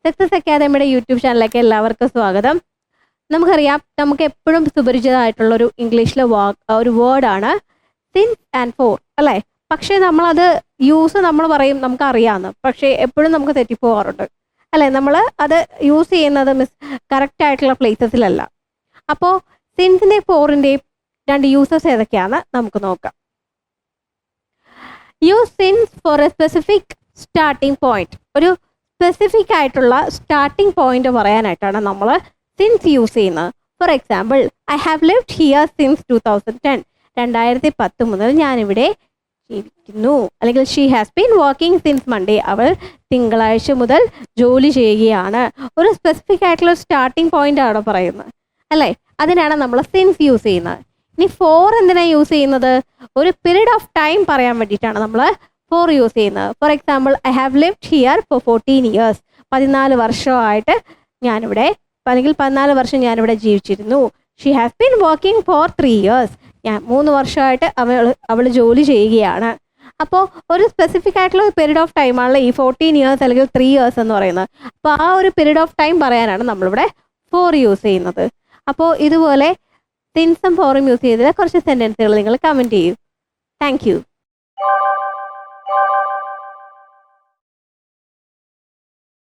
Success അക്കാദമിയുടെ YouTube ചാനലിലേക്ക് എല്ലാവർക്കും സ്വാഗതം. നമുക്കറിയാം, നമുക്ക് എപ്പോഴും സുപരിചിതമായിട്ടുള്ള ഒരു ഇംഗ്ലീഷിലെ ഒരു വേർഡാണ് സിൻസ് ആൻഡ് ഫോർ, അല്ലേ? പക്ഷേ നമ്മളത് നമ്മൾ പറയും നമുക്കറിയാമെന്ന്, പക്ഷേ എപ്പോഴും നമുക്ക് തെറ്റിപ്പോകാറുണ്ട്, അല്ലേ? നമ്മൾ അത് യൂസ് ചെയ്യുന്നത് കറക്റ്റ് ആയിട്ടുള്ള പ്ലേസസിലല്ല. അപ്പോൾ സിൻസിൻ്റെയും ഫോറിൻ്റെയും രണ്ട് യൂസസ് ഏതൊക്കെയാണെന്ന് നമുക്ക് നോക്കാം. Use since for A specific starting point. ഒരു സ്പെസിഫിക് ആയിട്ടുള്ള സ്റ്റാർട്ടിംഗ് പോയിന്റ് പറയാനായിട്ടാണ് നമ്മൾ സിൻസ് യൂസ് ചെയ്യുന്നത്. For example, I have lived here since 2010. 2010 മുതൽ ഞാനിവിടെ ജീവിക്കുന്നു. അല്ലെങ്കിൽ she has been working since Monday. അവൾ തിങ്കളാഴ്ച മുതൽ ജോലി ചെയ്യുകയാണ്. ഒരു സ്പെസിഫിക് ആയിട്ടുള്ള സ്റ്റാർട്ടിംഗ് പോയിന്റ് ആണ് പറയുന്നത്, അല്ലേ? അതിനാണ് നമ്മൾ സിൻസ് യൂസ് ചെയ്യുന്നത്. ഇനി ഫോർ എന്തിനാണ് യൂസ് ചെയ്യുന്നത്? ഒരു പീരീഡ് ഓഫ് ടൈം പറയാൻ വേണ്ടിയിട്ടാണ് നമ്മൾ ഫോർ യൂസ് ചെയ്യുന്നത്. For example, I have lived here for 14 years. 14 വർഷമായിട്ട് ഞാനിവിടെ, അല്ലെങ്കിൽ 14 വർഷം ഞാനിവിടെ ജീവിച്ചിരുന്നു. She has been working for 3 years. 3 വർഷമായിട്ട് അവൾ ജോലി ചെയ്യുകയാണ്. അപ്പോൾ ഒരു സ്പെസിഫിക് ആയിട്ടുള്ള ഒരു പീരീഡ് ഓഫ് ടൈമാണല്ലോ ഈ 14 years അല്ലെങ്കിൽ 3 years എന്ന് പറയുന്നത്. അപ്പോൾ ആ ഒരു പീരീഡ് ഓഫ് ടൈം പറയാനാണ് നമ്മളിവിടെ ഫോർ യൂസ് ചെയ്യുന്നത്. അപ്പോൾ ഇതുപോലെ സിൻസും ഫോറും യൂസ് ചെയ്തതിൽ കുറച്ച് സെൻറ്റൻസുകൾ നിങ്ങൾ കമൻറ്റ് ചെയ്യൂ. Thank you.